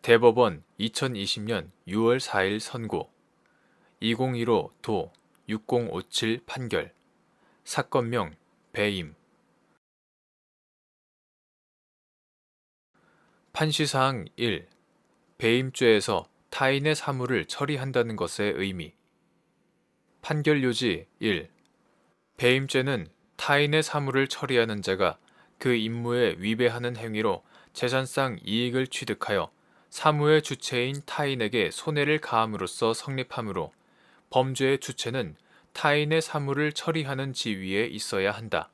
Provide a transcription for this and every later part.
대법원 2020년 6월 4일 선고 2015 도 6057 판결 사건명 배임 판시사항 1. 배임죄에서 타인의 사물을 처리한다는 것의 의미 판결 요지 1. 배임죄는 타인의 사물을 처리하는 자가 그 임무에 위배하는 행위로 재산상 이익을 취득하여 사무의 주체인 타인에게 손해를 가함으로써 성립하므로 범죄의 주체는 타인의 사물을 처리하는 지위에 있어야 한다.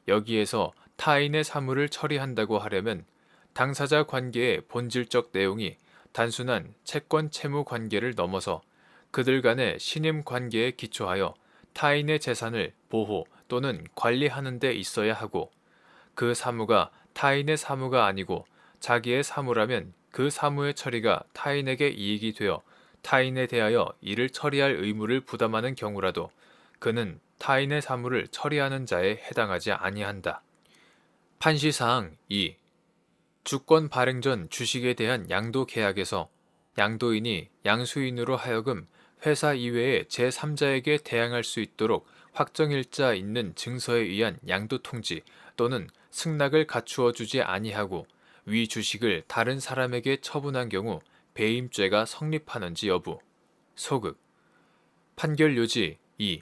여기에서 타인의 사물을 처리한다고 하려면 당사자 관계의 본질적 내용이 단순한 채권 채무 관계를 넘어서 그들 간의 신임 관계에 기초하여 타인의 재산을 보호 또는 관리하는 데 있어야 하고 그 사무가 타인의 사무가 아니고 자기의 사무라면 그 사무의 처리가 타인에게 이익이 되어 타인에 대하여 이를 처리할 의무를 부담하는 경우라도 그는 타인의 사무를 처리하는 자에 해당하지 아니한다. 판시사항 2. 주권 발행 전 주식에 대한 양도 계약에서 양도인이 양수인으로 하여금 회사 이외의 제3자에게 대항할 수 있도록 확정일자 있는 증서에 의한 양도 통지 또는 승낙을 갖추어 주지 아니하고 위 주식을 다른 사람에게 처분한 경우 배임죄가 성립하는지 여부. 소극. 판결 요지 2.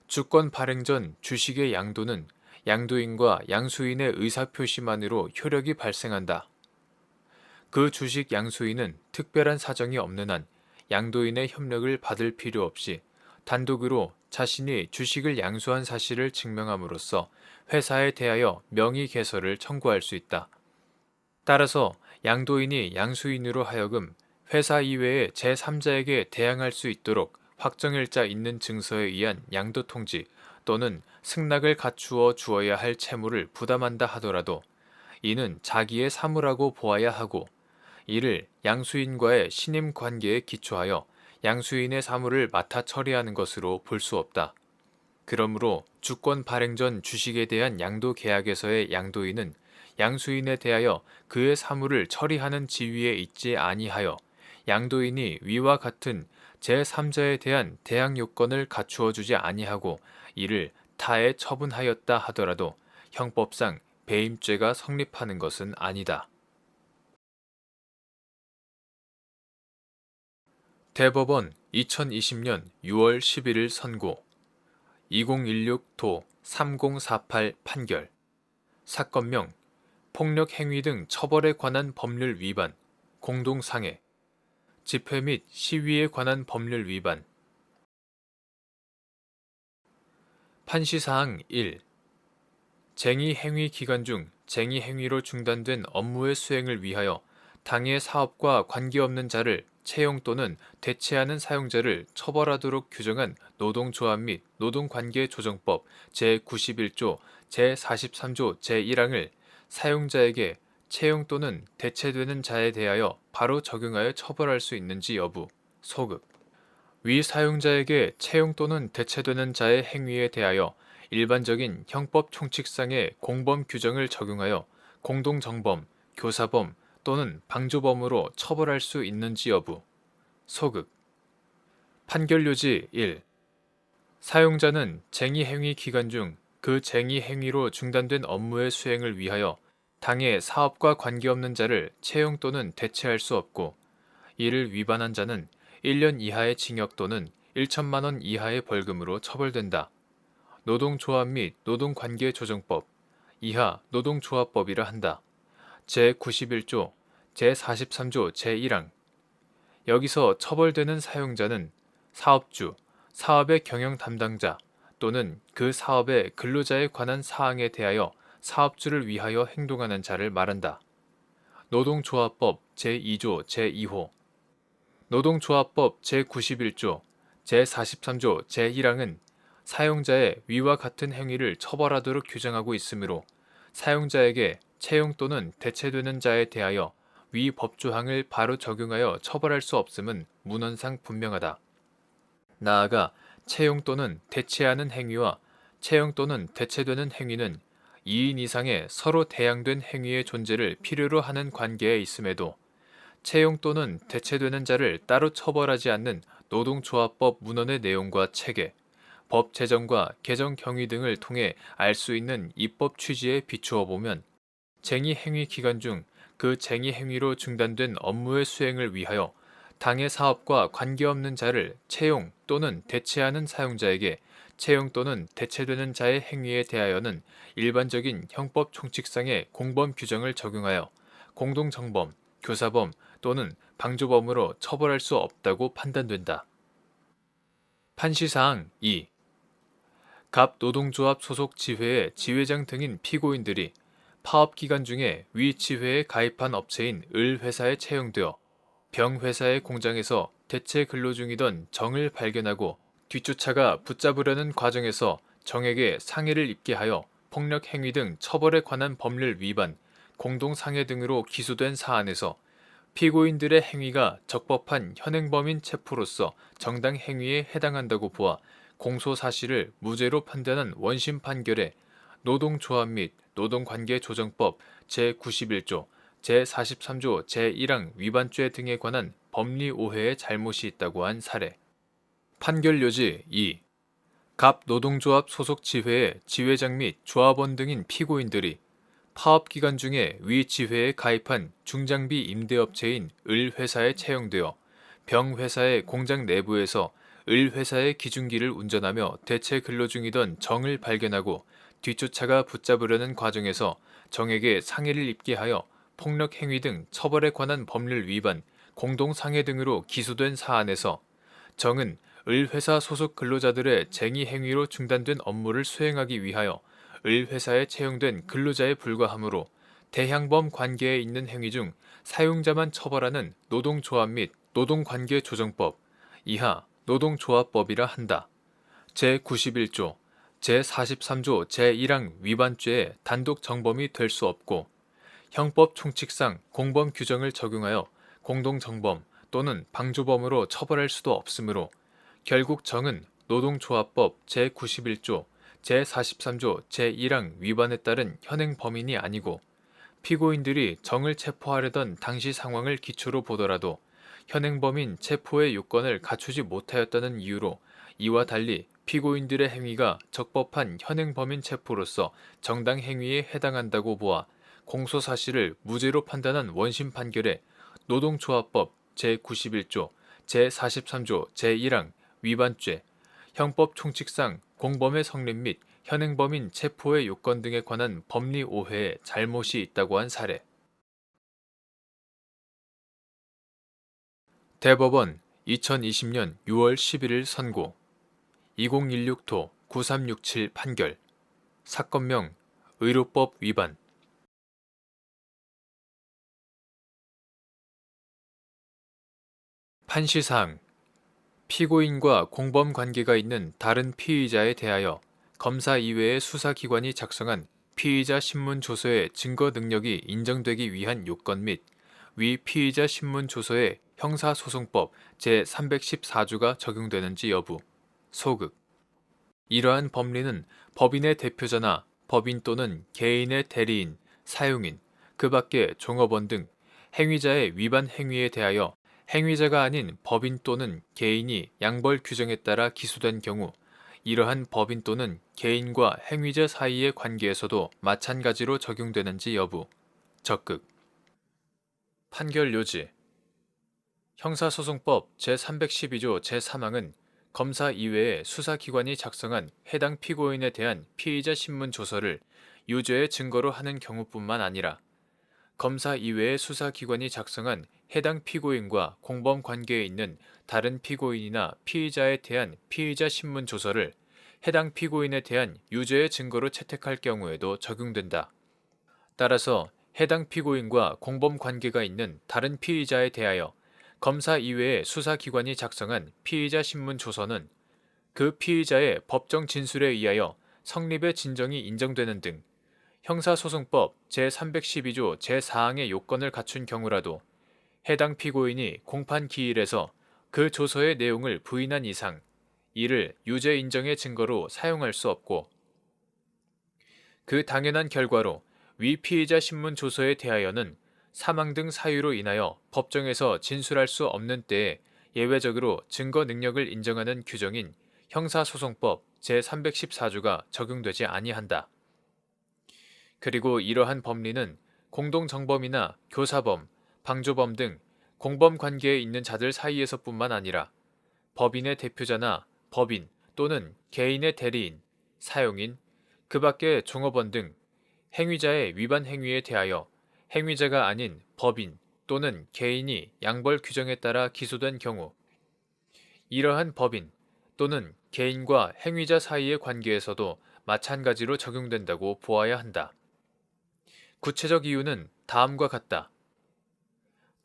주권 발행 전 주식의 양도는 양도인과 양수인의 의사표시만으로 효력이 발생한다. 그 주식 양수인은 특별한 사정이 없는 한 양도인의 협력을 받을 필요 없이 단독으로 자신이 주식을 양수한 사실을 증명함으로써 회사에 대하여 명의 개설을 청구할 수 있다. 따라서 양도인이 양수인으로 하여금 회사 이외의 제3자에게 대항할 수 있도록 확정일자 있는 증서에 의한 양도 통지 또는 승낙을 갖추어 주어야 할 채무를 부담한다 하더라도 이는 자기의 사무라고 보아야 하고 이를 양수인과의 신임 관계에 기초하여 양수인의 사무를 맡아 처리하는 것으로 볼 수 없다. 그러므로 주권 발행 전 주식에 대한 양도 계약에서의 양도인은 양수인에 대하여 그의 사무를 처리하는 지위에 있지 아니하여 양도인이 위와 같은 제3자에 대한 대항 요건을 갖추어 주지 아니하고 이를 타에 처분하였다 하더라도 형법상 배임죄가 성립하는 것은 아니다. 대법원 2020년 6월 11일 선고 2016 도 3048 판결 사건명 폭력행위 등 처벌에 관한 법률 위반 공동상해 집회 및 시위에 관한 법률 위반 판시사항 1. 쟁의행위 기간 중 쟁의행위로 중단된 업무의 수행을 위하여 당의 사업과 관계없는 자를 채용 또는 대체하는 사용자를 처벌하도록 규정한 노동조합 및 노동관계조정법 제91조 제43조 제1항을 사용자에게 채용 또는 대체되는 자에 대하여 바로 적용하여 처벌할 수 있는지 여부. 소급. 위 사용자에게 채용 또는 대체되는 자의 행위에 대하여 일반적인 형법 총칙상의 공범 규정을 적용하여 공동정범, 교사범 또는 방조범으로 처벌할 수 있는지 여부. 소극. 판결 요지 1. 사용자는 쟁의행위 기간 중 그 쟁의행위로 중단된 업무의 수행을 위하여 당의 사업과 관계없는 자를 채용 또는 대체할 수 없고 이를 위반한 자는 1년 이하의 징역 또는 1천만 원 이하의 벌금으로 처벌된다. 노동조합 및 노동관계조정법 이하 노동조합법이라 한다. 제91조 제43조 제1항 여기서 처벌되는 사용자는 사업주, 사업의 경영 담당자 또는 그 사업의 근로자에 관한 사항에 대하여 사업주를 위하여 행동하는 자를 말한다. 노동조합법 제2조 제2호 노동조합법 제91조 제43조 제1항은 사용자의 위와 같은 행위를 처벌하도록 규정하고 있으므로 사용자에게 채용 또는 대체되는 자에 대하여 위 법조항을 바로 적용하여 처벌할 수 없음은 문헌상 분명하다. 나아가 채용 또는 대체하는 행위와 채용 또는 대체되는 행위는 2인 이상의 서로 대항된 행위의 존재를 필요로 하는 관계에 있음에도 채용 또는 대체되는 자를 따로 처벌하지 않는 노동조합법 문헌의 내용과 체계, 법 제정과 개정 경위 등을 통해 알 수 있는 입법 취지에 비추어 보면 쟁의 행위 기간 중 그 쟁의 행위로 중단된 업무의 수행을 위하여 당의 사업과 관계없는 자를 채용 또는 대체하는 사용자에게 채용 또는 대체되는 자의 행위에 대하여는 일반적인 형법 총칙상의 공범 규정을 적용하여 공동정범, 교사범 또는 방조범으로 처벌할 수 없다고 판단된다. 판시사항 2. 갑 노동조합 소속 지회의 지회장 등인 피고인들이 파업기간 중에 위 지회에 가입한 업체인 을회사에 채용되어 병회사의 공장에서 대체 근로 중이던 정을 발견하고 뒷조차가 붙잡으려는 과정에서 정에게 상해를 입게 하여 폭력 행위 등 처벌에 관한 법률 위반, 공동상해 등으로 기소된 사안에서 피고인들의 행위가 적법한 현행범인 체포로서 정당 행위에 해당한다고 보아 공소 사실을 무죄로 판단한 원심 판결에 노동조합 및 노동관계조정법 제91조, 제43조 제1항 위반죄 등에 관한 법리 오해의 잘못이 있다고 한 사례. 판결 요지 2. 갑 노동조합 소속 지회의 지회장 및 조합원 등인 피고인들이 파업 기간 중에 위 지회에 가입한 중장비 임대업체인 을회사에 채용되어 병회사의 공장 내부에서 을회사의 기중기를 운전하며 대체 근로 중이던 정을 발견하고 뒷조차가 붙잡으려는 과정에서 정에게 상해를 입게 하여 폭력 행위 등 처벌에 관한 법률 위반, 공동상해 등으로 기소된 사안에서 정은 을회사 소속 근로자들의 쟁의 행위로 중단된 업무를 수행하기 위하여 을회사에 채용된 근로자에 불과하므로 대향범 관계에 있는 행위 중 사용자만 처벌하는 노동조합 및 노동관계조정법 이하 노동조합법이라 한다. 제91조, 제43조 제1항 위반죄의 단독 정범이 될 수 없고 형법 총칙상 공범 규정을 적용하여 공동정범 또는 방조범으로 처벌할 수도 없으므로 결국 정은 노동조합법 제91조, 제43조 제1항 위반에 따른 현행 범인이 아니고 피고인들이 정을 체포하려던 당시 상황을 기초로 보더라도 현행 범인 체포의 요건을 갖추지 못하였다는 이유로 이와 달리 피고인들의 행위가 적법한 현행 범인 체포로서 정당 행위에 해당한다고 보아 공소 사실을 무죄로 판단한 원심 판결에 노동조합법 제91조, 제43조 제1항 위반죄, 형법 총칙상 공범의 성립 및 현행범인 체포의 요건 등에 관한 법리 오해에 잘못이 있다고 한 사례. 대법원 2020년 6월 11일 선고 2016도 9367 판결 사건명 의료법 위반 판시사항 피고인과 공범 관계가 있는 다른 피의자에 대하여 검사 이외의 수사기관이 작성한 피의자 신문 조서의 증거 능력이 인정되기 위한 요건 및 위 피의자 신문 조서의 형사소송법 제314조가 적용되는지 여부. 소극. 이러한 법리는 법인의 대표자나 법인 또는 개인의 대리인, 사용인, 그 밖의 종업원 등 행위자의 위반 행위에 대하여 행위자가 아닌 법인 또는 개인이 양벌 규정에 따라 기소된 경우 이러한 법인 또는 개인과 행위자 사이의 관계에서도 마찬가지로 적용되는지 여부. 적극. 판결 요지. 형사소송법 제312조 제3항은 검사 이외의 수사기관이 작성한 해당 피고인에 대한 피의자 신문 조서를 유죄의 증거로 하는 경우뿐만 아니라 검사 이외의 수사기관이 작성한 해당 피고인과 공범 관계에 있는 다른 피고인이나 피의자에 대한 피의자 신문 조서를 해당 피고인에 대한 유죄의 증거로 채택할 경우에도 적용된다. 따라서 해당 피고인과 공범 관계가 있는 다른 피의자에 대하여 검사 이외의 수사기관이 작성한 피의자 신문 조서는 그 피의자의 법정 진술에 의하여 성립의 진정이 인정되는 등 형사소송법 제312조 제4항의 요건을 갖춘 경우라도 해당 피고인이 공판 기일에서 그 조서의 내용을 부인한 이상 이를 유죄 인정의 증거로 사용할 수 없고 그 당연한 결과로 위 피의자 신문 조서에 대하여는 사망 등 사유로 인하여 법정에서 진술할 수 없는 때에 예외적으로 증거 능력을 인정하는 규정인 형사소송법 제314조가 적용되지 아니한다. 그리고 이러한 법리는 공동정범이나 교사범, 방조범 등 공범 관계에 있는 자들 사이에서뿐만 아니라 법인의 대표자나 법인 또는 개인의 대리인, 사용인, 그 밖의 종업원 등 행위자의 위반 행위에 대하여 행위자가 아닌 법인 또는 개인이 양벌 규정에 따라 기소된 경우 이러한 법인 또는 개인과 행위자 사이의 관계에서도 마찬가지로 적용된다고 보아야 한다. 구체적 이유는 다음과 같다.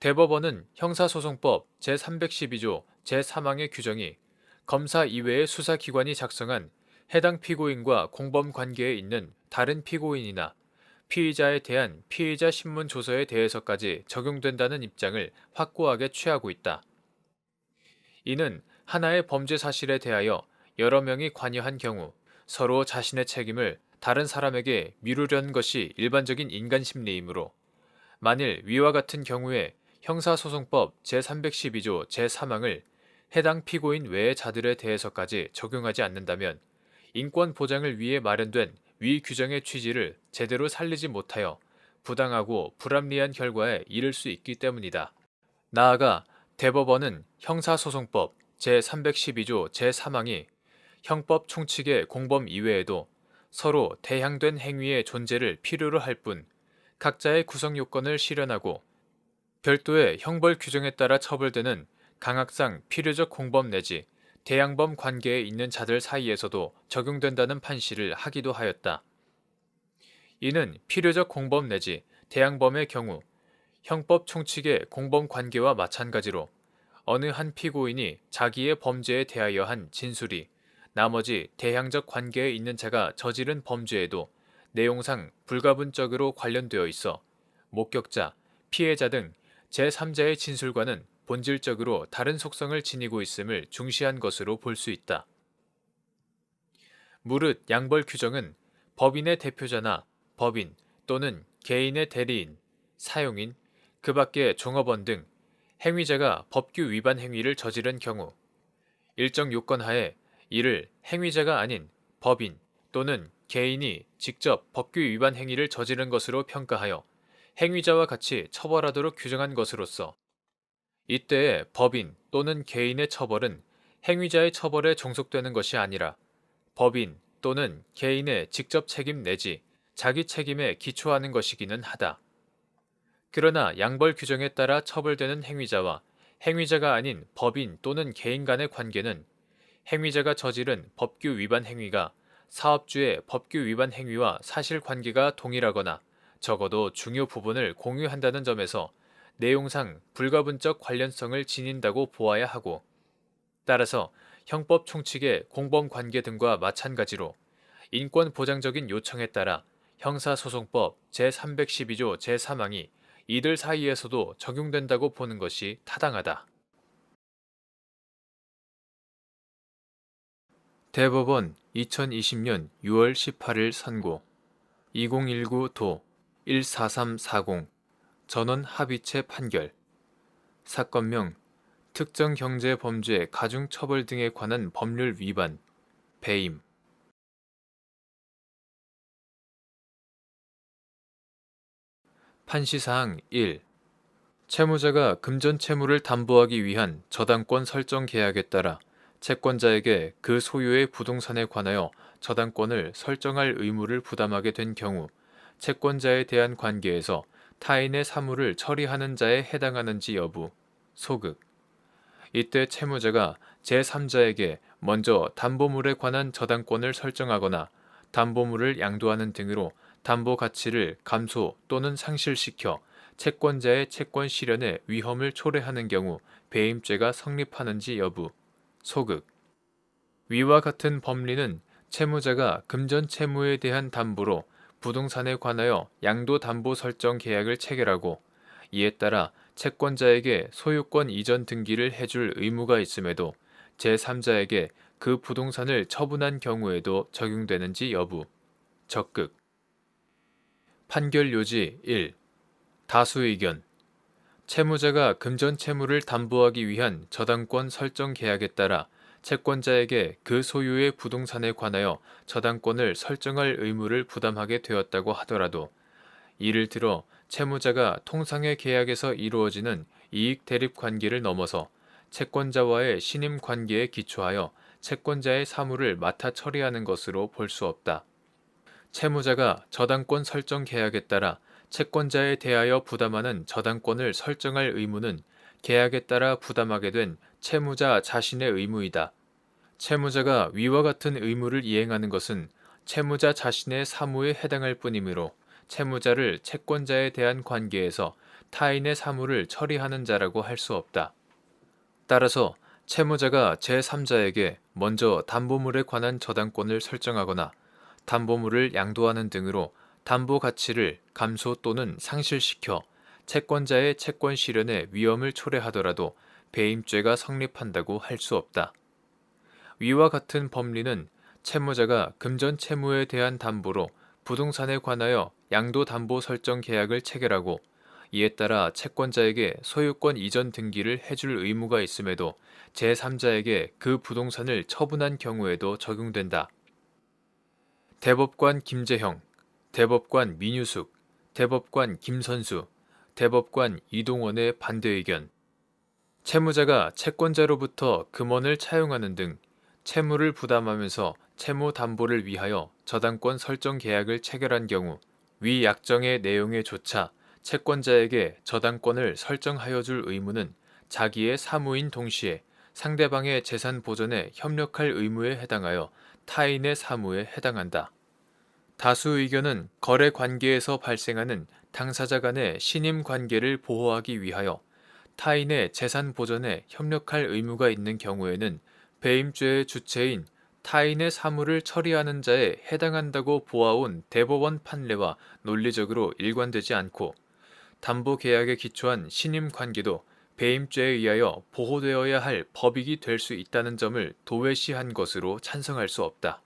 대법원은 형사소송법 제312조 제3항의 규정이 검사 이외의 수사기관이 작성한 해당 피고인과 공범 관계에 있는 다른 피고인이나 피의자에 대한 피의자 신문 조서에 대해서까지 적용된다는 입장을 확고하게 취하고 있다. 이는 하나의 범죄 사실에 대하여 여러 명이 관여한 경우 서로 자신의 책임을 다른 사람에게 미루려는 것이 일반적인 인간 심리이므로 만일 위와 같은 경우에 형사소송법 제312조 제3항을 해당 피고인 외의 자들에 대해서까지 적용하지 않는다면 인권 보장을 위해 마련된 위 규정의 취지를 제대로 살리지 못하여 부당하고 불합리한 결과에 이를 수 있기 때문이다. 나아가 대법원은 형사소송법 제312조 제3항이 형법 총칙의 공범 이외에도 서로 대향된 행위의 존재를 필요로 할 뿐 각자의 구성 요건을 실현하고 별도의 형벌 규정에 따라 처벌되는 강학상 필요적 공범 내지 대양범 관계에 있는 자들 사이에서도 적용된다는 판시를 하기도 하였다. 이는 필요적 공범 내지 대양범의 경우 형법 총칙의 공범 관계와 마찬가지로 어느 한 피고인이 자기의 범죄에 대하여 한 진술이 나머지 대향적 관계에 있는 자가 저지른 범죄에도 내용상 불가분적으로 관련되어 있어 목격자, 피해자 등 제3자의 진술과는 본질적으로 다른 속성을 지니고 있음을 중시한 것으로 볼 수 있다. 무릇 양벌 규정은 법인의 대표자나 법인 또는 개인의 대리인, 사용인, 그 밖의 종업원 등 행위자가 법규 위반 행위를 저지른 경우 일정 요건 하에 이를 행위자가 아닌 법인 또는 개인이 직접 법규 위반 행위를 저지른 것으로 평가하여 행위자와 같이 처벌하도록 규정한 것으로서 이때의 법인 또는 개인의 처벌은 행위자의 처벌에 종속되는 것이 아니라 법인 또는 개인의 직접 책임 내지 자기 책임에 기초하는 것이기는 하다. 그러나 양벌 규정에 따라 처벌되는 행위자와 행위자가 아닌 법인 또는 개인 간의 관계는 행위자가 저지른 법규 위반 행위가 사업주의 법규 위반 행위와 사실관계가 동일하거나 적어도 중요 부분을 공유한다는 점에서 내용상 불가분적 관련성을 지닌다고 보아야 하고 따라서 형법 총칙의 공범관계 등과 마찬가지로 인권보장적인 요청에 따라 형사소송법 제312조 제3항이 이들 사이에서도 적용된다고 보는 것이 타당하다. 대법원 2020년 6월 18일 선고 2019도 14340 전원 합의체 판결 사건명 특정경제범죄 가중처벌 등에 관한 법률 위반 배임 판시사항 1. 채무자가 금전 채무를 담보하기 위한 저당권 설정 계약에 따라 채권자에게 그 소유의 부동산에 관하여 저당권을 설정할 의무를 부담하게 된 경우 채권자에 대한 관계에서 타인의 사물을 처리하는 자에 해당하는지 여부, 소극. 이때 채무자가 제3자에게 먼저 담보물에 관한 저당권을 설정하거나 담보물을 양도하는 등으로 담보 가치를 감소 또는 상실시켜 채권자의 채권 실현에 위험을 초래하는 경우 배임죄가 성립하는지 여부, 소극. 위와 같은 법리는 채무자가 금전 채무에 대한 담보로 부동산에 관하여 양도담보 설정 계약을 체결하고 이에 따라 채권자에게 소유권 이전 등기를 해줄 의무가 있음에도 제3자에게 그 부동산을 처분한 경우에도 적용되는지 여부, 적극. 판결 요지 1. 다수 의견. 채무자가 금전 채무를 담보하기 위한 저당권 설정 계약에 따라 채권자에게 그 소유의 부동산에 관하여 저당권을 설정할 의무를 부담하게 되었다고 하더라도, 이를 들어 채무자가 통상의 계약에서 이루어지는 이익 대립 관계를 넘어서 채권자와의 신임 관계에 기초하여 채권자의 사무를 맡아 처리하는 것으로 볼 수 없다. 채무자가 저당권 설정 계약에 따라 채권자에 대하여 부담하는 저당권을 설정할 의무는 계약에 따라 부담하게 된 채무자 자신의 의무이다. 채무자가 위와 같은 의무를 이행하는 것은 채무자 자신의 사무에 해당할 뿐이므로 채무자를 채권자에 대한 관계에서 타인의 사무를 처리하는 자라고 할 수 없다. 따라서 채무자가 제3자에게 먼저 담보물에 관한 저당권을 설정하거나 담보물을 양도하는 등으로 담보 가치를 감소 또는 상실시켜 채권자의 채권 실현에 위험을 초래하더라도 배임죄가 성립한다고 할 수 없다. 위와 같은 법리는 채무자가 금전 채무에 대한 담보로 부동산에 관하여 양도담보 설정 계약을 체결하고 이에 따라 채권자에게 소유권 이전 등기를 해줄 의무가 있음에도 제3자에게 그 부동산을 처분한 경우에도 적용된다. 대법관 김재형, 대법관 민유숙, 대법관 김선수, 대법관 이동원의 반대 의견. 채무자가 채권자로부터 금원을 차용하는 등 채무를 부담하면서 채무 담보를 위하여 저당권 설정 계약을 체결한 경우 위 약정의 내용에 조차 채권자에게 저당권을 설정하여 줄 의무는 자기의 사무인 동시에 상대방의 재산 보전에 협력할 의무에 해당하여 타인의 사무에 해당한다. 다수 의견은 거래 관계에서 발생하는 당사자 간의 신임 관계를 보호하기 위하여 타인의 재산 보전에 협력할 의무가 있는 경우에는 배임죄의 주체인 타인의 사무를 처리하는 자에 해당한다고 보아온 대법원 판례와 논리적으로 일관되지 않고, 담보 계약에 기초한 신임 관계도 배임죄에 의하여 보호되어야 할 법익이 될 수 있다는 점을 도외시한 것으로 찬성할 수 없다.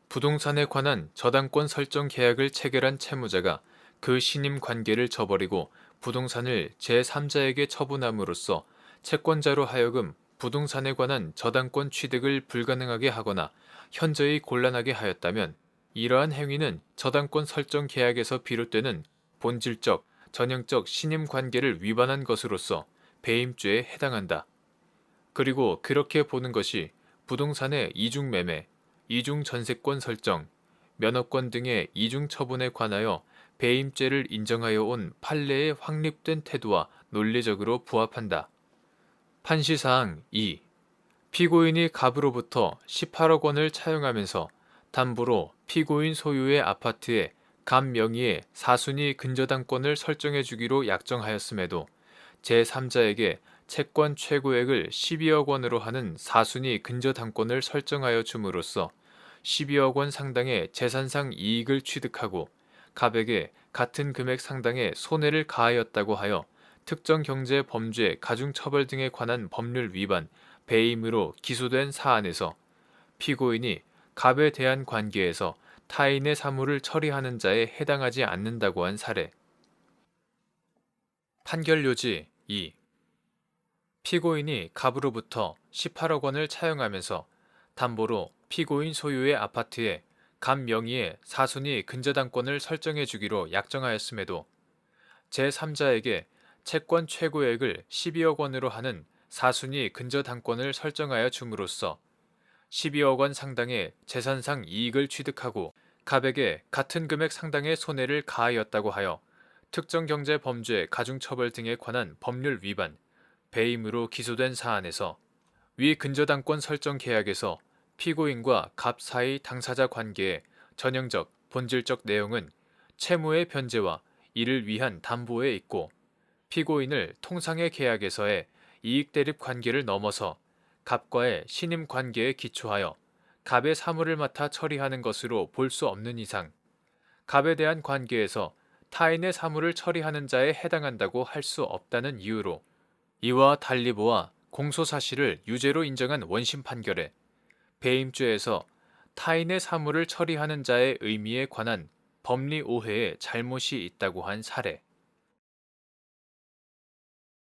부동산에 관한 저당권 설정 계약을 체결한 채무자가 그 신임 관계를 저버리고 부동산을 제3자에게 처분함으로써 채권자로 하여금 부동산에 관한 저당권 취득을 불가능하게 하거나 현저히 곤란하게 하였다면 이러한 행위는 저당권 설정 계약에서 비롯되는 본질적, 전형적 신임 관계를 위반한 것으로서 배임죄에 해당한다. 그리고 그렇게 보는 것이 부동산의 이중 매매, 이중 전세권 설정, 면허권 등의 이중 처분에 관하여 배임죄를 인정하여 온 판례의 확립된 태도와 논리적으로 부합한다. 판시사항 2. 피고인이 갑으로부터 18억 원을 차용하면서 담보로 피고인 소유의 아파트에 갑 명의의 사순위 근저당권을 설정해 주기로 약정하였음에도 제3자에게 채권 최고액을 12억 원으로 하는 사순위 근저당권을 설정하여 줌으로써 12억 원 상당의 재산상 이익을 취득하고 갑에게 같은 금액 상당의 손해를 가하였다고 하여 특정 경제 범죄 가중처벌 등에 관한 법률 위반, 배임으로 기소된 사안에서 피고인이 갑에 대한 관계에서 타인의 사무를 처리하는 자에 해당하지 않는다고 한 사례. 판결요지 2. 피고인이 갑으로부터 18억 원을 차용하면서 담보로 피고인 소유의 아파트에 갑 명의의 사순위 근저당권을 설정해 주기로 약정하였음에도 제3자에게 채권 최고액을 12억 원으로 하는 사순위 근저당권을 설정하여 줌으로써 12억 원 상당의 재산상 이익을 취득하고 갑에게 같은 금액 상당의 손해를 가하였다고 하여 특정 경제 범죄 가중처벌 등에 관한 법률 위반, 배임으로 기소된 사안에서 위 근저당권 설정 계약에서 피고인과 갑 사이 당사자 관계의 전형적, 본질적 내용은 채무의 변제와 이를 위한 담보에 있고 피고인을 통상의 계약에서의 이익 대립 관계를 넘어서 갑과의 신임 관계에 기초하여 갑의 사무를 맡아 처리하는 것으로 볼 수 없는 이상 갑에 대한 관계에서 타인의 사무를 처리하는 자에 해당한다고 할 수 없다는 이유로 이와 달리 보아 공소사실을 유죄로 인정한 원심 판결에 배임죄에서 타인의 사무를 처리하는 자의 의미에 관한 법리 오해에 잘못이 있다고 한 사례.